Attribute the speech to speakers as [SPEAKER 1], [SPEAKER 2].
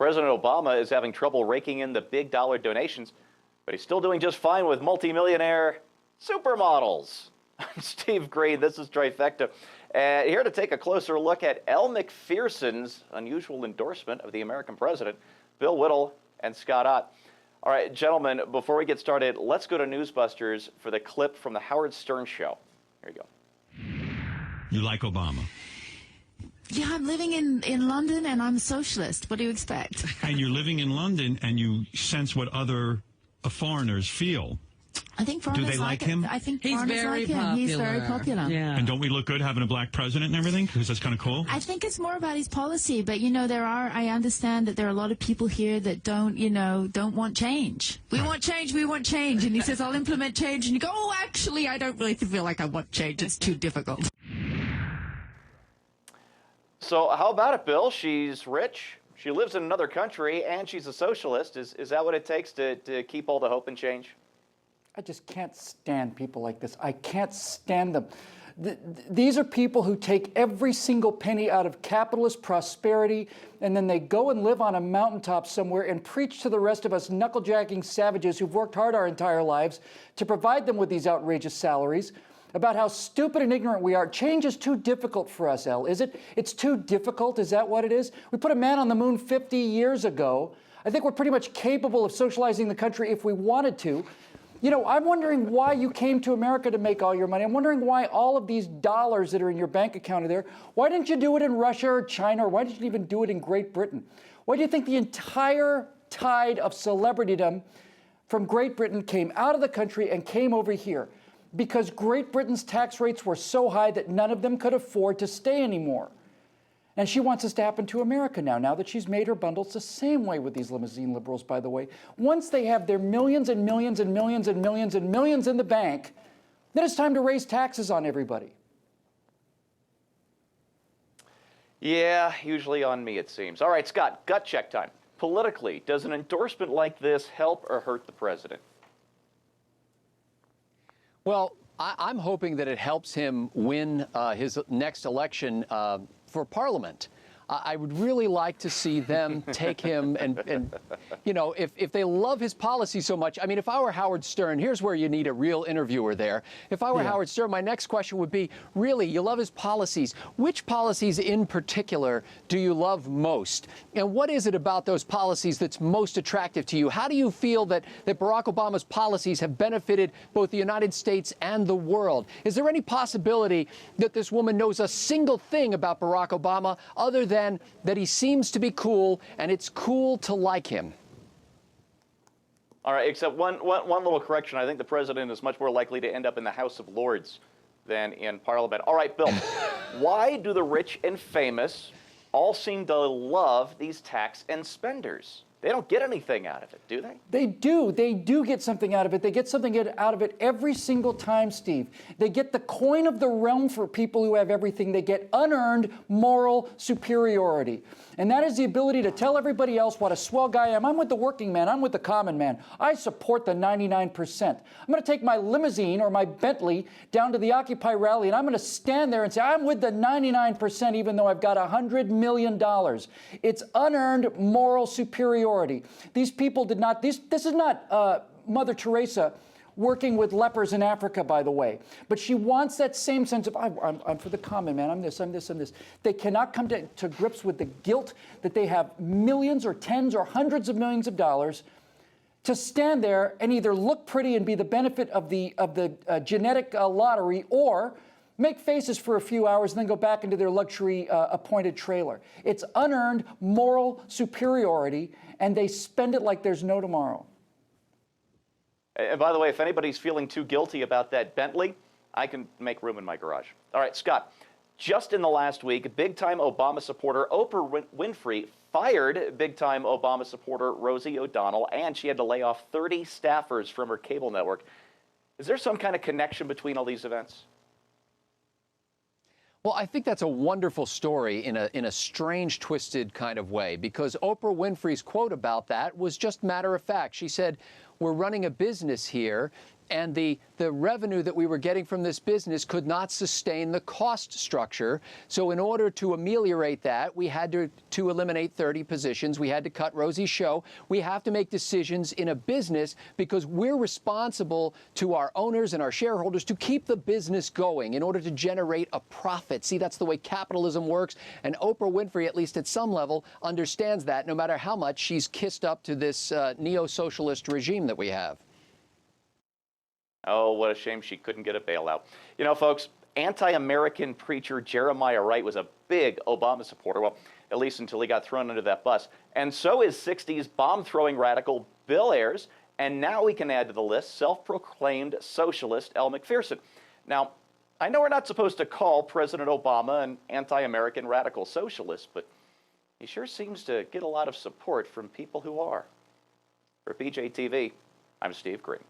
[SPEAKER 1] President Obama is having trouble raking in the big dollar donations, but he's still doing just fine with multimillionaire supermodels. I'm Steve Green. This is Trifecta. Here to take a closer look at Elle Macpherson's unusual endorsement of the American president, Bill Whittle and Scott Ott. All right, gentlemen, before we get started, let's go to Newsbusters for the clip from the Howard Stern show. Here you go.
[SPEAKER 2] You like Obama?
[SPEAKER 3] Yeah, I'm living in London, and I'm a socialist. What do you expect?
[SPEAKER 2] And you're living in London, and you sense what other foreigners feel.
[SPEAKER 3] I think foreigners
[SPEAKER 2] do they like him?
[SPEAKER 3] I think
[SPEAKER 4] he's
[SPEAKER 3] foreigners
[SPEAKER 4] very
[SPEAKER 3] like him.
[SPEAKER 4] popular.
[SPEAKER 3] He's very popular.
[SPEAKER 4] Yeah.
[SPEAKER 2] And don't we look good having a black president and everything? Because that's kind of cool.
[SPEAKER 3] I think it's more about his policy, but I understand that there are a lot of people here that don't want change. We want change, and he says, I'll implement change, and you go, oh, actually, I don't really feel like I want change. It's too difficult.
[SPEAKER 1] So how about it, Bill? She's rich, she lives in another country, and she's a socialist. Is that what it takes to keep all the hope and change?
[SPEAKER 5] I just can't stand people like this. I can't stand them. These are people who take every single penny out of capitalist prosperity, and then they go and live on a mountaintop somewhere and preach to the rest of us knuckle-jacking savages who've worked hard our entire lives to provide them with these outrageous salaries about how stupid and ignorant we are. Change is too difficult for us, Elle, is it? It's too difficult, is that what it is? We put a man on the moon 50 years ago. I think we're pretty much capable of socializing the country if we wanted to. You know, I'm wondering why you came to America to make all your money. I'm wondering why all of these dollars that are in your bank account are there. Why didn't you do it in Russia or China, or why didn't you even do it in Great Britain? Why do you think the entire tide of celebritydom from Great Britain came out of the country and came over here? Because Great Britain's tax rates were so high that none of them could afford to stay anymore. And she wants this to happen to America now that she's made her bundles the same way with these limousine liberals, by the way. Once they have their millions and millions and millions and millions and millions in the bank, then it's time to raise taxes on everybody.
[SPEAKER 1] Yeah, usually on me, it seems. All right, Scott, gut check time. Politically, does an endorsement like this help or hurt the president?
[SPEAKER 6] Well, I'm hoping that it helps him win his next election for Parliament. I would really like to see them take him and you know, if they love his policy so much. I mean, if I were Howard Stern, here's where you need a real interviewer there. If I were Howard Stern, my next question would be, really, you love his policies. Which policies in particular do you love most? And what is it about those policies that's most attractive to you? How do you feel that Barack Obama's policies have benefited both the United States and the world? Is there any possibility that this woman knows a single thing about Barack Obama other than that he seems to be cool, and it's cool to like him?
[SPEAKER 1] All right, except one little correction. I think the president is much more likely to end up in the House of Lords than in Parliament. All right, Bill, why do the rich and famous all seem to love these tax and spenders? They don't get anything out of it, do they?
[SPEAKER 5] They do. They do get something out of it. They get something out of it every single time, Steve. They get the coin of the realm for people who have everything. They get unearned moral superiority. And that is the ability to tell everybody else what a swell guy I am. I'm with the working man. I'm with the common man. I support the 99%. I'm going to take my limousine or my Bentley down to the Occupy rally, and I'm going to stand there and say, I'm with the 99%, even though I've got $100 million. It's unearned moral superiority. These people did not, this is not Mother Teresa working with lepers in Africa, by the way. But she wants that same sense of, I'm for the common man, I'm this, I'm this, I'm this. They cannot come to grips with the guilt that they have millions or tens or hundreds of millions of dollars to stand there and either look pretty and be the benefit of the genetic lottery, or make faces for a few hours and then go back into their luxury appointed trailer. It's unearned moral superiority, and they spend it like there's no tomorrow.
[SPEAKER 1] And by the way, if anybody's feeling too guilty about that Bentley, I can make room in my garage. All right, Scott, just in the last week, big-time Obama supporter Oprah Winfrey fired big-time Obama supporter Rosie O'Donnell, and she had to lay off 30 staffers from her cable network. Is there some kind of connection between all these events?
[SPEAKER 6] Well, I think that's a wonderful story in a strange, twisted kind of way, because Oprah Winfrey's quote about that was just matter of fact. She said, we're running a business here, and the revenue that we were getting from this business could not sustain the cost structure. So in order to ameliorate that, we had to eliminate 30 positions. We had to cut Rosie's show. We have to make decisions in a business because we're responsible to our owners and our shareholders to keep the business going in order to generate a profit. See, that's the way capitalism works. And Oprah Winfrey, at least at some level, understands that, no matter how much she's kissed up to this neo-socialist regime that we have.
[SPEAKER 1] Oh, what a shame she couldn't get a bailout. You know, folks, anti-American preacher Jeremiah Wright was a big Obama supporter, well, at least until he got thrown under that bus. And so is 60s bomb-throwing radical Bill Ayers, and now we can add to the list self-proclaimed socialist Elle Macpherson. Now, I know we're not supposed to call President Obama an anti-American radical socialist, but he sure seems to get a lot of support from people who are. For BJTV, I'm Steve Green.